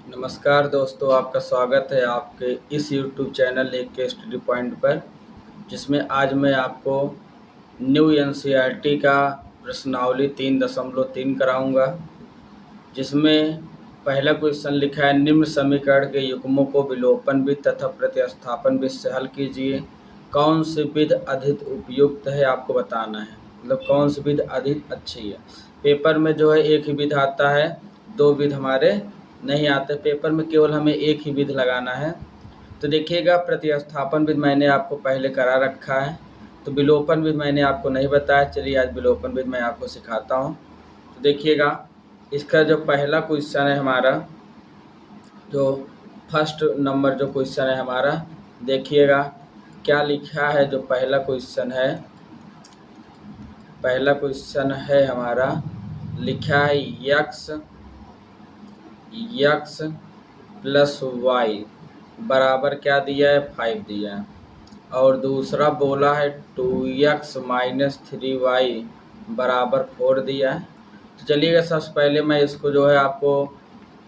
नमस्कार दोस्तों, आपका स्वागत है आपके इस YouTube चैनल एक के स्टडी पॉइंट पर, जिसमें आज मैं आपको न्यू एनसीईआरटी का प्रश्नावली 3.3 कराऊंगा। जिसमें पहला क्वेश्चन लिखा है, निम्न समीकरण के युग्मों को विलोपन विधि तथा प्रतिस्थापन विधि से हल कीजिए। कौन सी विधि अधिक उपयुक्त है आपको बताना है, मतलब कौन सी विधि अधिक अच्छी है। पेपर में जो है एक ही विधि आता है, दो विधि हमारे नहीं आते। पेपर में केवल हमें एक ही विधि लगाना है। तो देखिएगा, प्रतिस्थापन विधि मैंने आपको पहले करा रखा है, तो विलोपन विधि मैंने आपको नहीं बताया। चलिए आज विलोपन विधि मैं आपको सिखाता हूँ। तो देखिएगा, इसका जो पहला क्वेश्चन है हमारा, जो फर्स्ट नंबर जो क्वेश्चन है हमारा, देखिएगा क्या लिखा है। जो पहला क्वेश्चन है हमारा, लिखा है यक्स प्लस वाई बराबर क्या दिया है, 5 दिया है। और दूसरा बोला है 2x माइनस 3y बराबर 4 दिया है। तो चलिएगा, सबसे पहले मैं इसको जो है आपको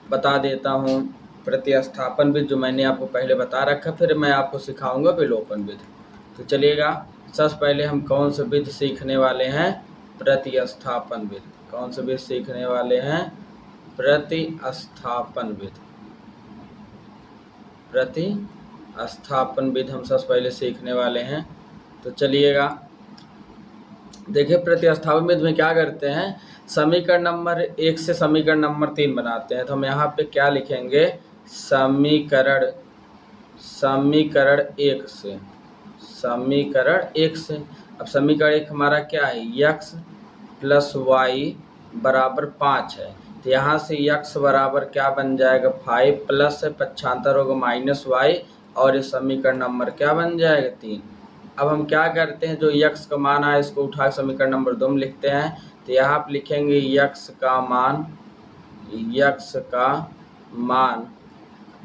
बता देता हूँ प्रतिस्थापन विधि, जो मैंने आपको पहले बता रखा, फिर मैं आपको सिखाऊंगा विलोपन विधि। तो चलिएगा, सबसे पहले हम कौन सी विधि सीखने वाले हैं, प्रतिस्थापन विधि। कौन सी विधि सीखने वाले हैं, प्रतिस्थापन विधि। प्रतिस्थापन विधि हम सबसे पहले सीखने वाले हैं। तो चलिएगा, देखिए प्रतिस्थापन विधि में क्या करते हैं, समीकरण नंबर 1 से समीकरण नंबर 3 बनाते हैं। तो हम यहाँ पे क्या लिखेंगे, समीकरण 1 से। अब समीकरण 1 हमारा क्या है, यक्स प्लस वाई बराबर 5 है। तो यहाँ से यक्स बराबर क्या बन जाएगा, 5 प्लस है पक्षांतर होगा माइनस वाई, और ये समीकरण नंबर क्या बन जाएगा, 3। अब हम क्या करते हैं, जो यक्स का मान आया इसको उठा समीकरण नंबर 2 में लिखते हैं। तो यहाँ पर लिखेंगे यक्स का मान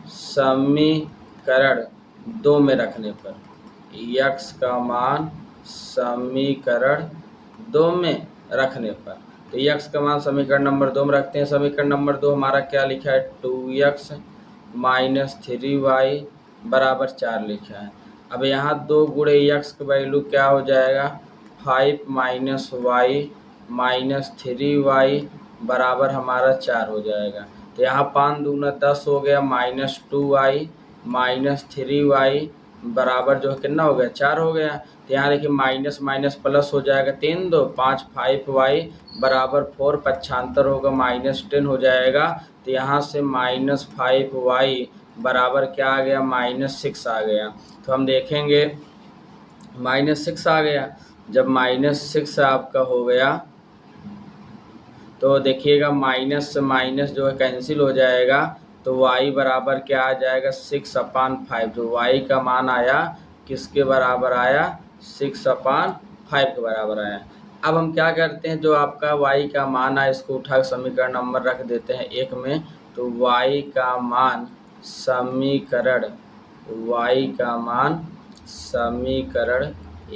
समीकरण 2 में रखने पर, यक्स का मान समीकरण 2 में रखने पर, तो यक्स का मान समीकरण नंबर 2 में रखते हैं। समीकरण नंबर 2 हमारा क्या लिखा है, 2x माइनस 3y बराबर 4 लिखा है। अब यहाँ 2 गुणे यक्स का वैल्यू क्या हो जाएगा, 5 माइनस वाई माइनस 3y बराबर हमारा 4 हो जाएगा। तो यहाँ 5 दूना 10 हो गया, माइनस 2y माइनस 3y बराबर जो है कितना हो गया, 4 हो गया। तो यहाँ देखिए माइनस माइनस प्लस हो जाएगा, 3 2 5 5y बराबर 4, पक्षांतर होगा माइनस 10 हो जाएगा। तो यहाँ से माइनस 5y बराबर क्या आ गया, माइनस 6 आ गया। तो हम देखेंगे माइनस 6 आ गया। जब माइनस 6 आपका हो गया तो देखिएगा माइनस से माइनस जो है कैंसिल हो जाएगा। तो y बराबर क्या आ जाएगा, 6/5। जो y का मान आया किसके बराबर आया, 6/5 के बराबर आया। अब हम क्या करते हैं, जो आपका y का मान आया इसको उठा समीकरण नंबर रख देते हैं 1 में। तो y का मान समीकरण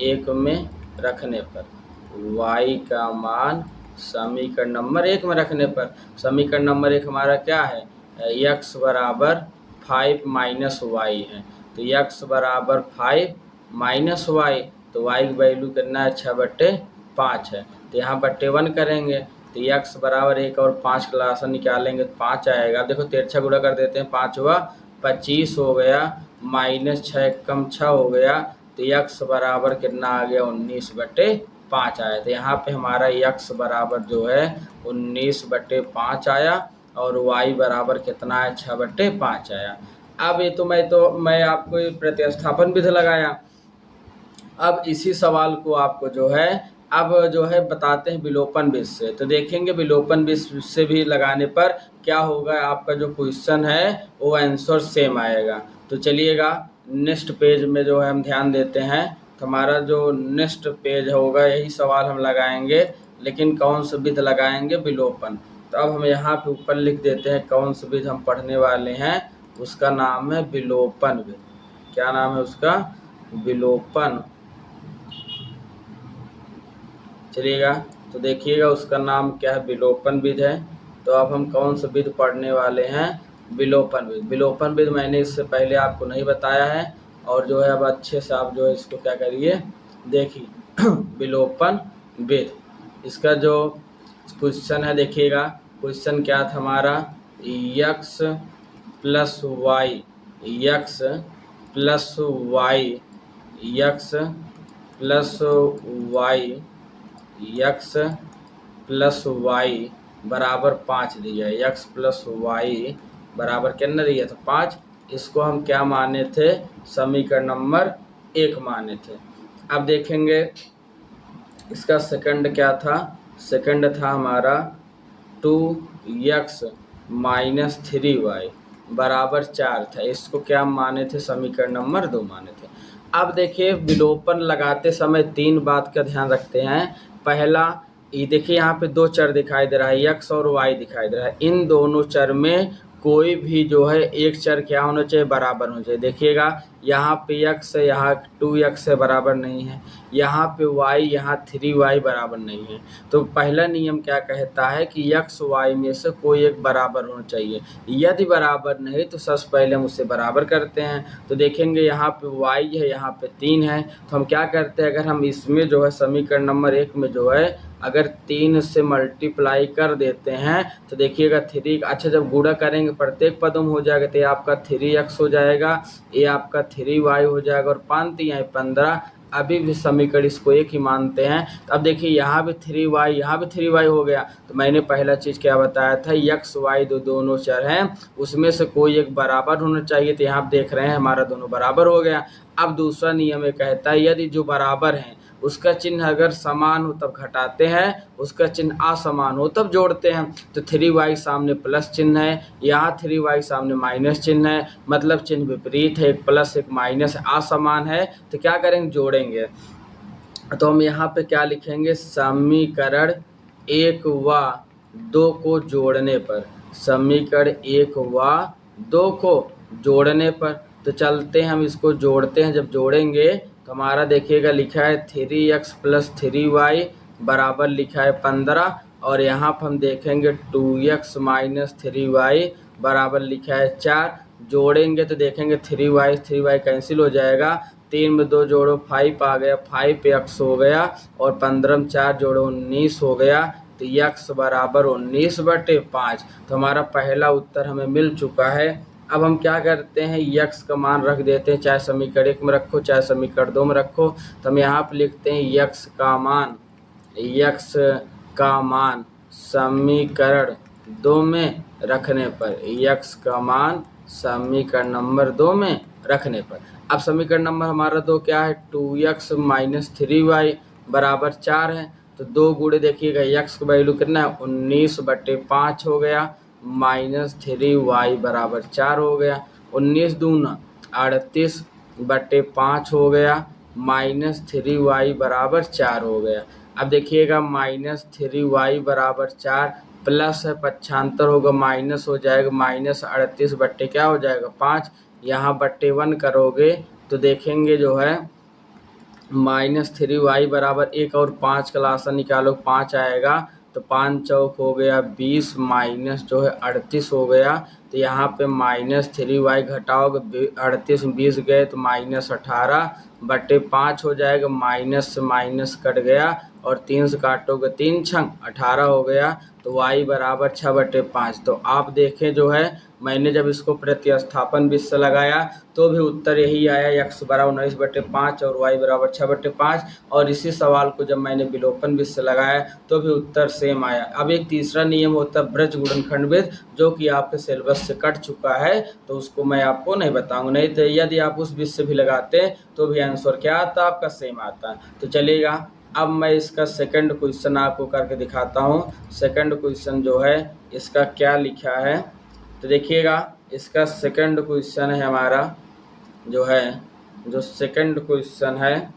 1 में रखने पर, y का मान समीकरण नंबर 1 में रखने पर, समीकरण नंबर 1 हमारा क्या है, x बराबर 5 माइनस वाई है। तो x बराबर 5 माइनस वाई, तो y की वैल्यू कितना है, 6/5 है। तो यहाँ बट्टे 1 करेंगे, तो x बराबर 1 और 5 का लासा निकालेंगे तो 5 आएगा। देखो 13 गुणा कर देते हैं, 5 हुआ 25 हो गया, माइनस 6 कम 6 हो गया। तो x बराबर कितना आ गया, 19/5 आया। तो यहाँ पे हमारा x बराबर जो है 19/5 आया, और y बराबर कितना है, 6/5 आया। अब ये तो मैं आपको प्रतिस्थापन विधि लगाया। अब इसी सवाल को आपको जो है बताते हैं विलोपन विधि से। तो देखेंगे विलोपन विधि से भी लगाने पर क्या होगा, आपका जो क्वेश्चन है वो आंसर सेम आएगा। तो चलिएगा नेक्स्ट पेज में जो है हम ध्यान देते हैं। तो हमारा जो नेक्स्ट पेज होगा यही सवाल हम लगाएंगे, लेकिन कौन सी विधि लगाएंगे, विलोपन। तो अब हम यहाँ पे ऊपर लिख देते हैं कौन सी विधि हम पढ़ने वाले हैं, उसका नाम है विलोपन विधि। क्या नाम है उसका, विलोपन। चलिएगा, तो देखिएगा उसका नाम क्या है, विलोपन विधि है। तो अब हम कौन सी विधि पढ़ने वाले हैं, विलोपन विधि। विलोपन विधि मैंने इससे पहले आपको नहीं बताया है, और जो है अब अच्छे से आप जो है इसको क्या करिए, देखिए विलोपन विधि। इसका जो क्वेश्चन है देखिएगा, क्वेश्चन क्या था हमारा, x plus y, x plus y, x plus y, x plus y बराबर 5 दिया है। यक्स प्लस वाई बराबर कितना दिया था, 5। इसको हम क्या माने थे, समीकरण नंबर 1 माने थे। अब देखेंगे इसका सेकंड क्या था, सेकंड था हमारा 2x माइनस 3y बराबर 4 था। इसको क्या माने थे, समीकरण नंबर 2 माने थे। अब देखिए विलोपन लगाते समय 3 बात का ध्यान रखते हैं। पहला, ये देखिए यहाँ पे 2 चर दिखाई दे रहा है, x और y दिखाई दे रहा है। इन दोनों चर में कोई भी जो है एक चर क्या होना चाहिए, बराबर होना चाहिए। देखिएगा यहाँ पे x है, यहाँ 2x है, बराबर नहीं है। यहाँ पे y, यहाँ 3y बराबर नहीं है। तो पहला नियम क्या कहता है कि x y में से कोई एक बराबर होना चाहिए। यदि बराबर नहीं तो सबसे पहले हम उससे बराबर करते हैं। तो देखेंगे यहाँ पे y है, यहाँ पे 3 है, तो हम क्या करते हैं, अगर हम इसमें जो है समीकरण नंबर 1 में जो है अगर 3 से मल्टीप्लाई कर देते हैं तो देखिएगा 3, अच्छा जब गुणा करेंगे प्रत्येक पद में हो जाएगा, तो ये आपका 3x हो जाएगा, ये आपका 3y हो जाएगा, और 5 यहाँ 15। अभी भी समीकरण इसको एक ही मानते हैं। तो अब देखिए यहाँ भी 3y, यहाँ भी 3y हो गया। तो मैंने पहला चीज़ क्या बताया था, x y दोनों चर हैं, उसमें से कोई एक बराबर होना चाहिए। तो यहाँ आप देख रहे हैं हमारा दोनों बराबर हो गया। अब दूसरा नियम ये कहता है, यदि जो बराबर हैं उसका चिन्ह अगर समान हो तब घटाते हैं, उसका चिन्ह असमान हो तब जोड़ते हैं। तो 3y सामने प्लस चिन्ह है, यहाँ 3y सामने माइनस चिन्ह है, मतलब चिन्ह विपरीत है, एक प्लस एक माइनस, असमान है। तो क्या करेंगे, जोड़ेंगे। तो हम यहाँ पे क्या लिखेंगे, समीकरण 1 व 2 को जोड़ने पर, समीकरण 1 व 2 को जोड़ने पर, तो चलते हैं हम इसको जोड़ते हैं। जब जोड़ेंगे तो हमारा देखिएगा लिखा है 3x प्लस 3y बराबर लिखा है 15, और यहाँ पर हम देखेंगे 2x माइनस 3y बराबर लिखा है 4। जोड़ेंगे तो देखेंगे 3y कैंसिल हो जाएगा, 3 में 2 जोड़ो 5 आ गया, 5x हो गया, और 15 में 4 जोड़ो 19 हो गया। तो x बराबर 19/5। तो हमारा पहला उत्तर हमें मिल चुका है। अब हम क्या करते हैं, x का मान रख देते हैं, चाहे समीकरण 1 में रखो चाहे समीकरण 2 में रखो। तो हम यहाँ पर लिखते हैं x का मान समीकरण 2 में रखने पर, x का मान समीकरण नंबर 2 में रखने पर। अब समीकरण नंबर हमारा 2 क्या है, 2x माइनस 3y बराबर 4 है। तो 2 गुणे देखिएगा x का वैल्यू कितना है, 19/5 हो गया, माइनस 3y बराबर 4 हो गया, 19 दूना 38/5 हो गया, माइनस 3y बराबर 4 हो गया। अब देखिएगा माइनस 3y बराबर 4 प्लस है, पक्षांतर होगा माइनस हो जाएगा, माइनस 38 बट्टे क्या हो जाएगा 5, यहाँ बट्टे 1 करोगे तो देखेंगे जो है माइनस 3y बराबर 1 और 5 का लासा निकालो, 5 आएगा, तो 5 चौक हो गया 20, माइनस जो है 38 हो गया। तो यहाँ पे माइनस 3y घटाओगे, 38 में 20 गए तो माइनस 18/5 हो जाएगा, माइनस से माइनस कट गया, और 3 से काटोगे 3 छंग 18 हो गया। तो y बराबर 6/5। तो आप देखें जो है मैंने जब इसको प्रतिस्थापन विधि से लगाया तो भी उत्तर यही आया, x बराबर 19/5 और y बराबर 6/5। और इसी सवाल को जब मैंने विलोपन विधि से लगाया तो भी उत्तर सेम आया। अब एक तीसरा नियम होता है ब्रज गुणनखंड विधि, जो कि आपके सिलेबस से कट चुका है, तो उसको मैं आपको नहीं बताऊंगा। नहीं तो यदि आप उस विधि से भी लगाते तो भी आंसर क्या आता, आपका सेम आता। तो चलिएगा अब मैं इसका सेकंड क्वेश्चन आपको करके दिखाता हूँ। सेकंड क्वेश्चन जो है इसका क्या लिखा है, तो देखिएगा इसका सेकंड क्वेश्चन है हमारा जो है, जो सेकंड क्वेश्चन है,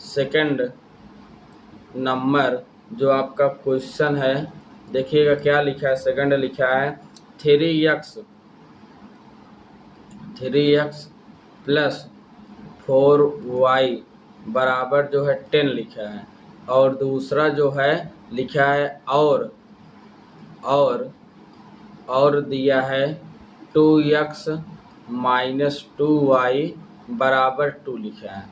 सेकंड नंबर जो आपका क्वेश्चन है, देखिएगा क्या लिखा है, सेकंड लिखा है 3x प्लस 4y बराबर जो है 10 लिखा है, और दूसरा जो है लिखा है और दिया है 2x माइनस 2y बराबर 2 लिखा है।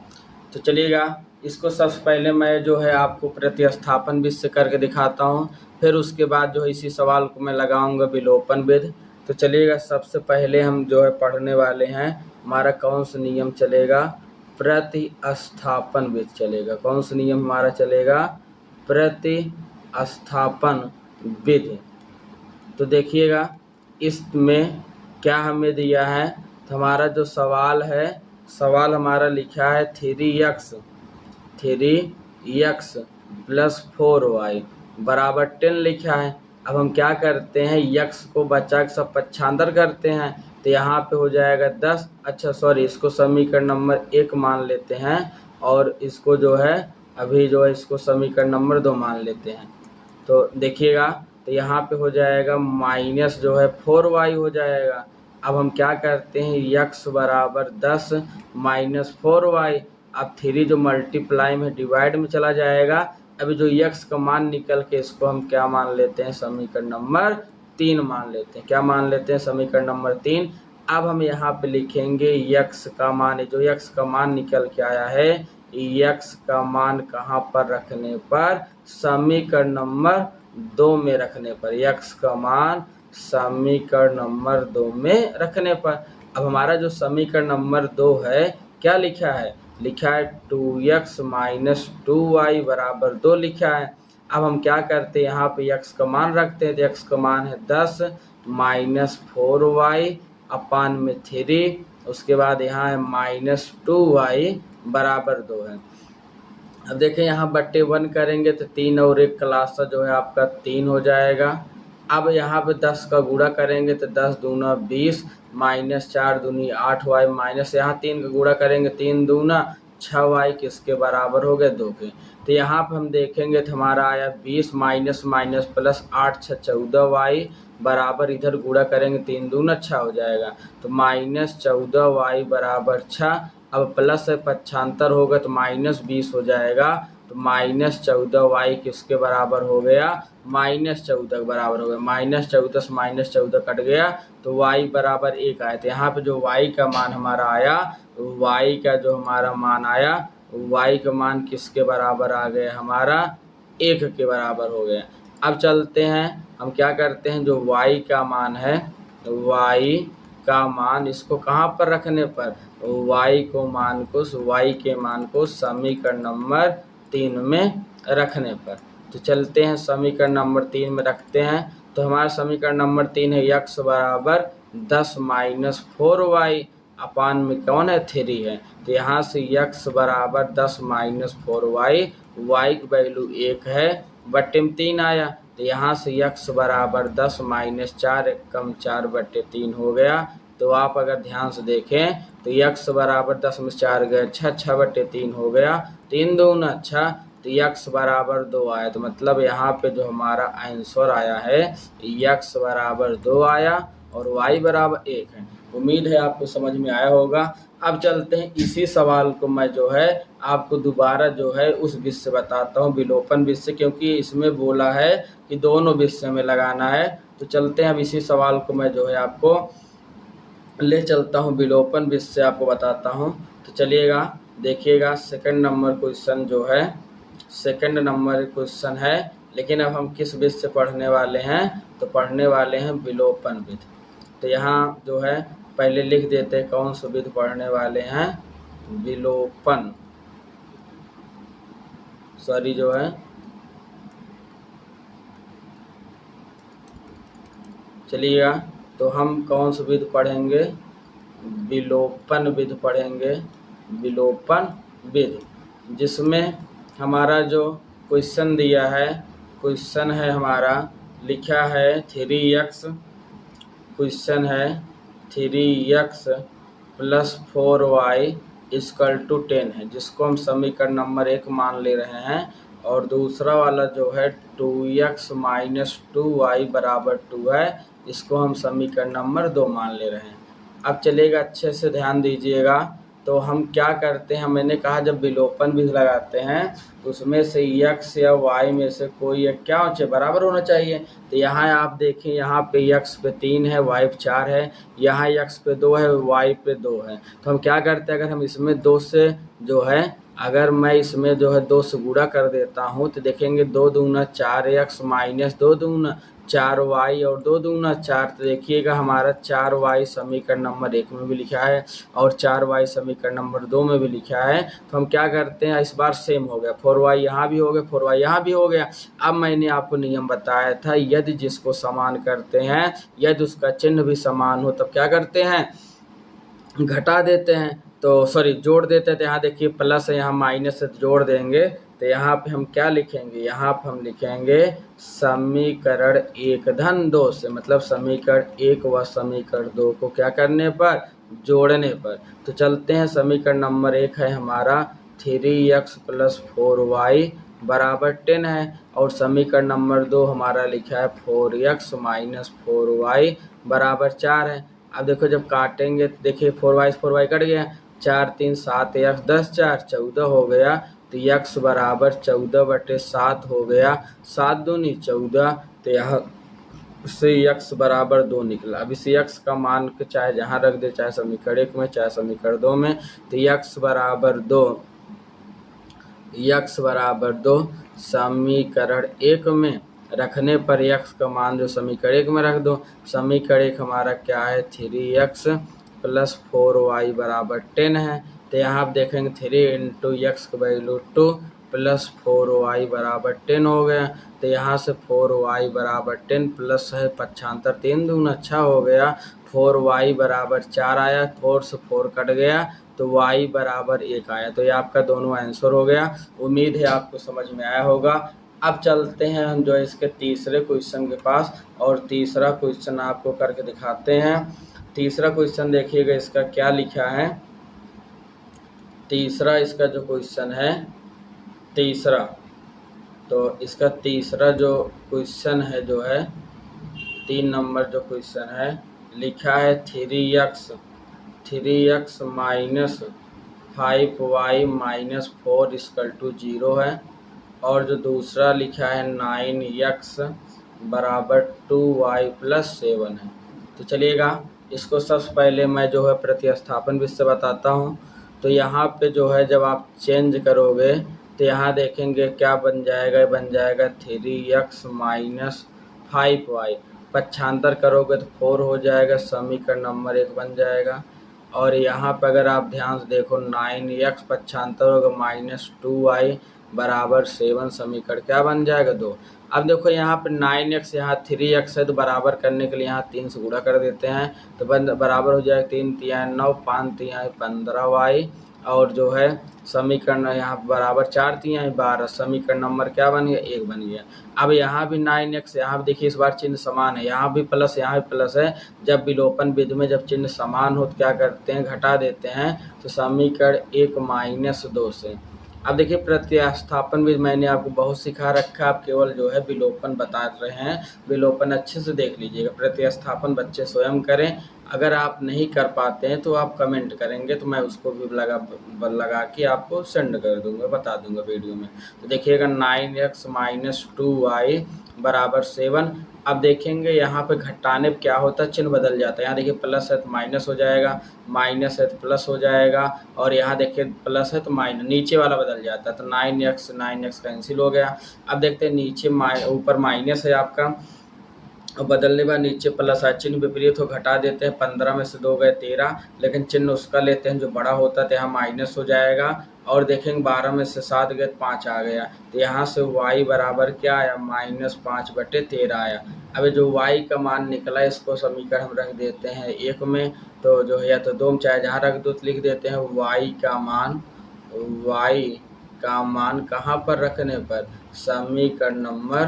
तो चलिएगा इसको सबसे पहले मैं जो है आपको प्रतिस्थापन विधि से करके दिखाता हूँ, फिर उसके बाद जो है इसी सवाल को मैं लगाऊंगा विलोपन विधि। तो चलिएगा सबसे पहले हम जो है पढ़ने वाले हैं, हमारा कौन सा नियम चलेगा, प्रतिस्थापन विधि चलेगा। कौन सा नियम हमारा चलेगा, प्रतिस्थापन विधि। तो देखिएगा इसमें क्या हमें दिया है, तो हमारा जो सवाल है, सवाल हमारा लिखा है 3x प्लस 4y बराबर 10 लिखा है। अब हम क्या करते हैं, x को बचा के सब पक्षांतर करते हैं, तो यहाँ पे हो जाएगा 10, अच्छा सॉरी इसको समीकरण नंबर 1 मान लेते हैं, और इसको जो है अभी जो है इसको समीकरण नंबर 2 मान लेते हैं। तो देखिएगा तो यहाँ पे हो जाएगा माइनस जो है 4y हो जाएगा। अब हम क्या करते हैं, x बराबर 10 माइनस 4y, अब 3 जो मल्टीप्लाई में डिवाइड में चला जाएगा। अभी जो x का मान निकल के इसको हम क्या मान लेते हैं, समीकरण नंबर 3 मान लेते हैं। क्या मान लेते हैं, समीकरण नंबर 3। अब हम यहाँ पे लिखेंगे x का मान, जो x का मान निकल के आया है, x का मान कहाँ पर रखने पर, समीकरण नंबर 2 में रखने पर, x का मान समीकरण नंबर 2 में रखने पर। अब हमारा जो समीकरण नंबर 2 है क्या लिखा है, लिखा है 2x माइनस 2y बराबर 2 लिखा है। अब हम क्या करते हैं, यहाँ पे x का मान रखते हैं, तो x का मान है 10 माइनस 4y अपान में 3, उसके बाद यहाँ है माइनस 2y बराबर 2 है। अब देखें यहाँ बट्टे 1 करेंगे तो 3 और 1 क्लास जो है आपका 3 हो जाएगा। अब यहाँ पे 10 का गुणा करेंगे तो 10 दूना 20 माइनस 4 दूनी 8y माइनस यहाँ 3 का गुणा करेंगे 3 दूना 6y किसके बराबर हो गए, 2 के। तो यहाँ पे हम देखेंगे तो हमारा आया 20 माइनस माइनस प्लस 8 6 14y बराबर, इधर गुणा करेंगे 3 दूना 6 हो जाएगा, तो माइनस 14y बराबर 6। अब प्लस से पक्षांतर होगा तो माइनस 20 हो जाएगा, तो माइनस 14y किसके बराबर हो गया, माइनस 14 के बराबर हो गया। माइनस 14 से माइनस 14 कट गया तो y बराबर 1 आया। तो यहाँ पे जो y का मान हमारा आया, y का जो हमारा मान आया, y का मान किसके बराबर आ गया, हमारा 1 के बराबर हो गया। अब चलते हैं, हम क्या करते हैं, जो y का मान है, y का मान इसको कहाँ पर रखने पर, y के मान को समीकरण नंबर 3 में रखने पर। तो चलते हैं समीकरण नंबर 3 में रखते हैं, तो हमारा समीकरण नंबर 3 है x बराबर 10 माइनस 4y अपान में कौन है, 3 है। तो यहाँ से x बराबर 10 माइनस 4y, y की वैल्यू 1 है, बट्टे में 3 आया, तो यहाँ से x बराबर 10 माइनस 4 कम 4 बट्टे 3 हो गया। तो आप अगर ध्यान से देखें तो x बराबर 10 में 4 गए 6, 6 बट्टे 3 हो गया, 3 दूना 6, तो x बराबर 2 आया। तो मतलब यहाँ पे जो हमारा आंसर आया है, x बराबर 2 आया और y बराबर 1 है। उम्मीद है आपको समझ में आया होगा। अब चलते हैं इसी सवाल को मैं जो है आपको दोबारा जो है उस विधि से बताता हूँ, विलोपन विधि से, क्योंकि इसमें बोला है कि दोनों विधि से हमें लगाना है। तो चलते हैं अब इसी सवाल को मैं जो है आपको ले चलता हूँ, विलोपन विधि से आपको बताता हूँ। तो चलिएगा देखिएगा, सेकंड नंबर क्वेश्चन जो है, सेकंड नंबर क्वेश्चन है, लेकिन अब हम किस विधि से पढ़ने वाले हैं, तो पढ़ने वाले हैं विलोपन विधि। तो यहाँ जो है पहले लिख देते हैं कौन सा विधि पढ़ने वाले हैं, विलोपन, सॉरी जो है चलिएगा, तो हम कौन सा विधि पढ़ेंगे, विलोपन विधि पढ़ेंगे, विलोपन विधि, जिसमें हमारा जो क्वेश्चन दिया है, क्वेश्चन है हमारा लिखा है 3x, क्वेश्चन है 3x plus 4y equal to 10 है, जिसको हम समीकरण नंबर 1 मान ले रहे हैं। और दूसरा वाला जो है 2x माइनस 2y बराबर 2 है, इसको हम समीकरण नंबर 2 मान ले रहे हैं। अब चलेगा, अच्छे से ध्यान दीजिएगा। तो तो हम क्या करते हैं, मैंने कहा जब विलोपन भी लगाते हैं तो उसमें से x या y में से कोई एक क्या होना चाहिए, बराबर होना चाहिए। तो यहाँ आप देखें, यहाँ पे x पे 3 है, y पे 4 है, यहाँ x पे 2 है, y पे 2 है। तो हम क्या करते हैं, अगर हम इसमें 2 से जो है, अगर मैं इसमें जो है 2 से गुणा कर देता हूँ तो देखेंगे 2 दूना 4x माइनस 2 दूना 4y और 2 दूना 4। तो देखिएगा हमारा 4y समीकरण नंबर 1 में भी लिखा है और 4y समीकरण नंबर 2 में भी लिखा है। तो हम क्या करते हैं, इस बार सेम हो गया, 4y यहाँ भी हो गया, 4y यहाँ भी हो गया। अब मैंने आपको नियम बताया था, यदि जिसको समान करते हैं, यदि उसका चिन्ह भी समान हो तब क्या करते हैं, घटा देते हैं, तो सॉरी जोड़ देते हैं। तो यहाँ देखिए प्लस है, यहाँ माइनस है, तो जोड़ देंगे। तो यहाँ पे हम क्या लिखेंगे, यहाँ पे हम लिखेंगे समीकरण 1 धन 2 से, मतलब समीकरण 1 व समीकरण 2 को क्या करने पर, जोड़ने पर। तो चलते हैं, समीकरण नंबर 1 है हमारा 3x + 4y बराबर 10 है, और समीकरण नंबर 2 हमारा लिखा है 4x - 4y बराबर 4 है। अब देखो जब काटेंगे तो देखिए 4y से 4y कट गया, 4 3 7 x 10 4 14 हो गया। तो x बराबर 14/7 हो गया, 7 दूनी 14। तो यहाँ से x बराबर 2 निकला। अब इस x का मान को चाहे जहाँ रख दे, चाहे समीकरण 1 में चाहे समीकरण 2 में। तो x बराबर 2 समीकरण 1 में रखने पर x का मान जो समीकरण 1 में रख दो। समीकरण 1 हमारा क्या है, 3x + 4y बराबर 10 है। तो यहाँ आप देखेंगे 3 × x की वैल्यू 2 + 4y बराबर 10 हो गया। तो यहाँ से 4y बराबर 10 प्लस है 75 3 दूना 6 हो गया, 4y बराबर 4 आया, 4 से 4 कट गया तो y बराबर 1 आया। तो ये आपका दोनों आंसर हो गया। उम्मीद है आपको समझ में आया होगा। अब चलते हैं हम जो है इसके तीसरे क्वेश्चन के पास, और तीसरा क्वेश्चन आपको करके दिखाते हैं। तीसरा क्वेश्चन देखिएगा इसका क्या लिखा है। तीसरा इसका जो क्वेश्चन है, तीसरा तो इसका तीसरा जो क्वेश्चन है जो है 3 नंबर जो क्वेश्चन है, लिखा है 3x - 5y - 4 = 0 है। और जो दूसरा लिखा है 9x बराबर 2y + 7 है। तो चलिएगा इसको सबसे पहले मैं जो है प्रतिस्थापन विधि से बताता हूँ। तो यहाँ पे जो है जब आप चेंज करोगे तो यहाँ देखेंगे क्या बन जाएगा, बन जाएगा 3x - 5y, पक्षांतर करोगे तो 4 हो जाएगा, समीकरण नंबर 1 बन जाएगा। और यहाँ पर अगर आप ध्यान से देखो 9x पक्षांतर होगा -2y बराबर 7, समीकरण क्या बन जाएगा 2। अब देखो यहाँ पर 9x यहाँ 3x है, तो बराबर करने के लिए यहाँ 3 से गुणा कर देते हैं, तो बराबर हो जाएगा 3 × 3 = 9, 5 × 3 = 15y, और जो है समीकरण यहाँ बराबर 4 × 3 = 12, समीकरण नंबर क्या बन गया 1 बन गया। अब यहाँ भी 9x, यहाँ भी देखिए इस बार चिन्ह समान है, यहाँ भी प्लस यहाँ भी प्लस है। जब विलोपन विधि में जब चिन्ह समान हो तो क्या करते हैं, घटा देते हैं। तो समीकरण 1 - 2 से। अब देखिए प्रतिस्थापन भी मैंने आपको बहुत सिखा रखा है, आप केवल जो है विलोपन बता रहे हैं। विलोपन अच्छे से देख लीजिएगा, प्रतिस्थापन बच्चे स्वयं करें। अगर आप नहीं कर पाते हैं तो आप कमेंट करेंगे, तो मैं उसको भी लगा के आपको सेंड कर दूंगा, बता दूंगा वीडियो में। तो देखिएगा 9x - 2y बराबर 7। अब देखेंगे यहाँ पे घटाने पर क्या होता है, चिन्ह बदल जाता है। यहाँ देखिए प्लस है तो माइनस हो जाएगा, माइनस है तो प्लस हो जाएगा, और यहाँ देखिए प्लस है तो माइनस, नीचे वाला बदल जाता है। तो 9x कैंसिल हो गया। अब देखते हैं नीचे ऊपर माइनस है आपका, और बदलने बाद नीचे प्लस है, चिन्ह विपरीत हो घटा देते हैं। 15 में से 2 गए 13, लेकिन चिन्ह उसका लेते हैं जो बड़ा होता है, तो यहाँ माइनस हो जाएगा। और देखेंगे 12 में से 7 गए 5 आ गया, तो यहाँ से y बराबर क्या आया, -5/13 आया। अब जो y का मान निकला इसको समीकरण हम रख देते हैं 1 में, तो जो है या तो 2 में चाहे जहाँ रख दो तो लिख देते हैं y का मान कहाँ पर रखने पर, समीकरण नंबर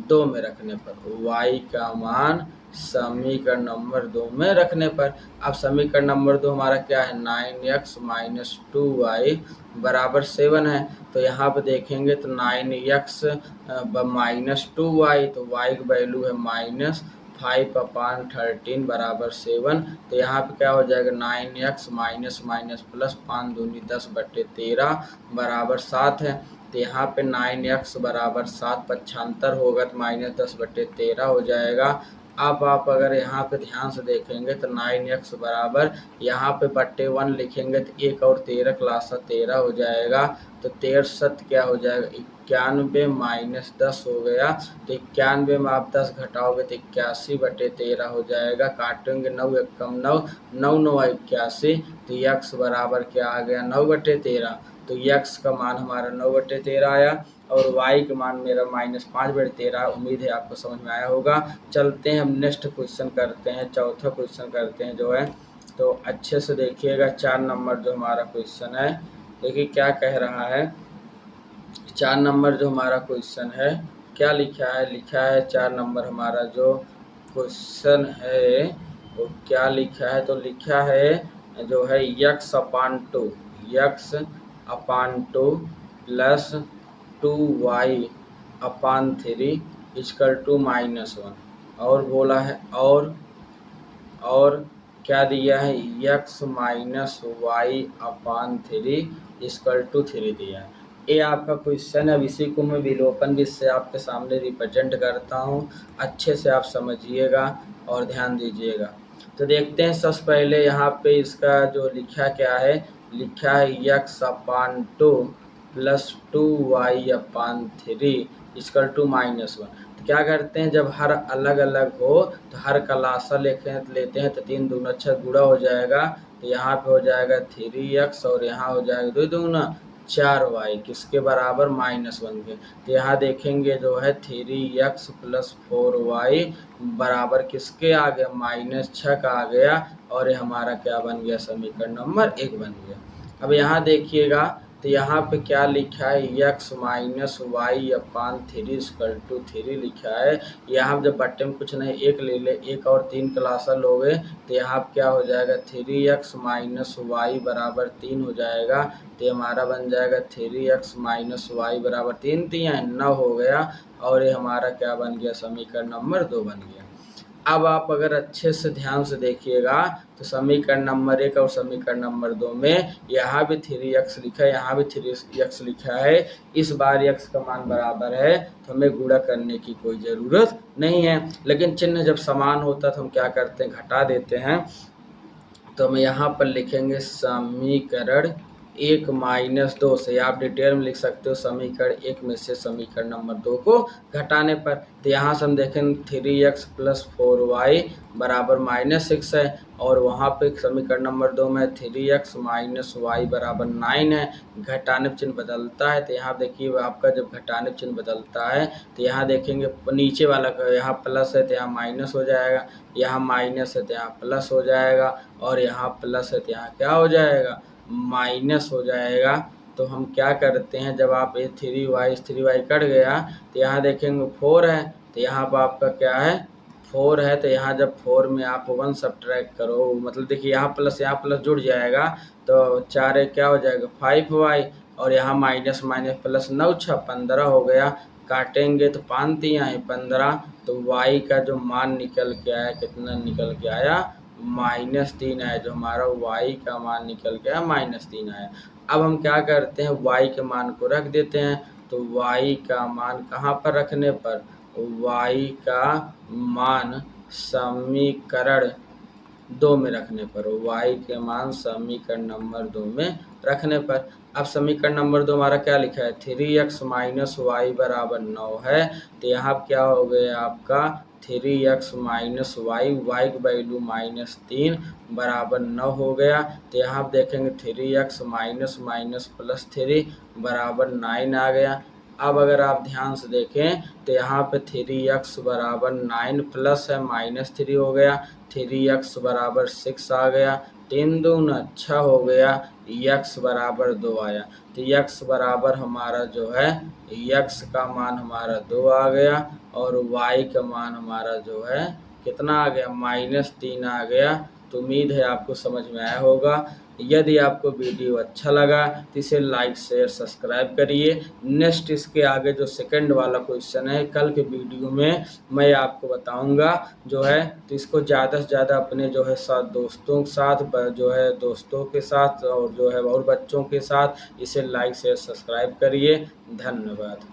2 में रखने पर, y का मान समीकरण नंबर 2 में रखने पर। अब समीकरण नंबर 2 हमारा क्या है, 9x - 2y बराबर 7 है। तो यहाँ पर देखेंगे तो 9x - 2y, तो y की वैल्यू है 5/13 बराबर 7। तो यहाँ पे क्या हो जाएगा 9x माइनस माइनस प्लस 5 दूनी 10/13 बराबर 7 है। तो यहाँ पे 9x बराबर 7 पक्षांतर होगा तो माइनस 10/13 हो जाएगा। अब आप अगर यहाँ पे ध्यान से देखेंगे तो 9x बराबर यहाँ पे बट्टे 1 लिखेंगे तो 1 और 13 क्लास 13 हो जाएगा। तो 13 7 क्या हो जाएगा 91 माइनस 10 हो गया। तो 91 में आप 10 घटाओगे तो 81/13 हो जाएगा। काटेंगे 9 एकम 9 9 9 81। तो यक्स बराबर क्या आ गया 9/13। तो यक्स का मान हमारा 9/13 आया और y का मान मेरा -5/13। उम्मीद है आपको समझ में आया होगा। चलते हैं हम नेक्स्ट क्वेश्चन करते हैं, चौथा क्वेश्चन करते हैं जो है। तो अच्छे से देखिएगा 4 नंबर जो हमारा क्वेश्चन है, देखिए क्या कह रहा है। 4 नंबर जो हमारा क्वेश्चन है क्या लिखा है, लिखा है 4 नंबर हमारा जो क्वेश्चन है वो क्या लिखा है। तो लिखा है जो है x/2 plus 2y/3 equal to -1 और बोला है और क्या दिया है x minus y/3 equal to 3 दिया है। ये आपका क्वेश्चन है। अब इसी को मैं विलोपन भी से आपके सामने रिप्रेजेंट करता हूँ, अच्छे से आप समझिएगा और ध्यान दीजिएगा। तो देखते हैं सबसे पहले यहाँ पे इसका जो लिखा क्या है, लिखा है x/2 plus 2y/3 equal to -1। तो क्या करते हैं जब हर अलग अलग हो तो हर का लासा लेते हैं तो 3 दूना 6 गुणा हो जाएगा। तो यहाँ पे हो जाएगा 3x और यहाँ हो जाएगा 2 दूना 4y किसके बराबर -1 के। तो यहाँ देखेंगे जो है 3x प्लस 4y बराबर किसके आ गया -6 का आ गया और ये हमारा क्या बन गया समीकरण नंबर 1 बन गया। अब यहाँ देखिएगा तो यहाँ पे क्या लिखा है x minus y/3 equal to 3 लिखा है। यहाँ जब बट्टे में कुछ नहीं 1 ले ले, 1 और 3 क्लासा लोगे तो यहाँ पे क्या हो जाएगा 3x माइनस y बराबर 3 हो जाएगा। तो हमारा बन जाएगा 3x माइनस y बराबर 3 9 हो गया और ये हमारा क्या बन गया समीकरण नंबर 2 बन गया। अब आप अगर अच्छे से ध्यान से देखिएगा तो समीकरण नंबर 1 और समीकरण नंबर 2 में यहाँ भी 3x लिखा है, यहाँ भी 3x लिखा है। इस बार x का मान बराबर है तो हमें गुणा करने की कोई ज़रूरत नहीं है, लेकिन चिन्ह जब समान होता है तो हम क्या करते हैं घटा देते हैं। तो हम यहाँ पर लिखेंगे समीकरण 1-2 से, आप डिटेल में लिख सकते हो समीकरण 1 में से समीकरण नंबर 2 को घटाने पर। तो यहाँ से हम देखेंगे 3x प्लस 4y बराबर -6 है और वहाँ पे समीकरण नंबर 2 में 3x माइनस y बराबर 9 है। घटाने चिन्ह बदलता है तो यहाँ देखिए आपका जब घटाने चिन्ह बदलता है तो यहाँ देखेंगे नीचे वाला यहाँ प्लस है तो यहाँ माइनस हो जाएगा, यहाँ माइनस है तो यहाँ प्लस हो जाएगा और यहाँ प्लस है तो यहाँ क्या हो जाएगा माइनस हो जाएगा। तो हम क्या करते हैं जब आप ये 3y कट गया तो यहाँ देखेंगे 4 है तो यहाँ पर आपका क्या है 4 है। तो यहाँ जब 4 में आप 1 सब्ट्रैक्ट करो मतलब देखिए यहाँ प्लस जुड़ जाएगा तो 4 क्या हो जाएगा 5y और यहाँ माइनस माइनस प्लस 9 6 15 हो गया। काटेंगे तो 5 3 है 15। तो y का जो मान निकल के आया कितना निकल के आया -3 आया। जो हमारा y का मान निकल के आया -3 आया। अब हम क्या करते हैं y के मान को रख देते हैं। तो y का मान कहाँ पर रखने पर, y का मान समीकरण 2 में रखने पर, y के मान समीकरण नंबर 2 में रखने पर। अब समीकरण नंबर 2 हमारा क्या लिखा है 3x माइनस y बराबर 9 है। तो यहाँ क्या हो गया आपका 3x माइनस y की वैल्यू -3 बराबर 9 हो गया। तो यहाँ आप देखेंगे 3x माइनस माइनस प्लस 3 बराबर 9 आ गया। अब अगर आप ध्यान से देखें तो यहाँ पे 3x बराबर 9 प्लस है -3 हो गया, 3x बराबर 6 आ गया, 3 दूना 6 हो गया, x बराबर 2 आया। तो x बराबर हमारा जो है x का मान हमारा 2 आ गया और y का मान हमारा जो है कितना आ गया, -3 आ गया। तो उम्मीद है आपको समझ में आया होगा। यदि आपको वीडियो अच्छा लगा तो इसे लाइक शेयर सब्सक्राइब करिए। नेक्स्ट इसके आगे जो सेकंड वाला क्वेश्चन है कल के वीडियो में मैं आपको बताऊंगा जो है, तो इसको ज़्यादा से ज़्यादा अपने जो है साथ दोस्तों के साथ जो है दोस्तों के साथ और जो है और बच्चों के साथ इसे लाइक शेयर सब्सक्राइब करिए। धन्यवाद।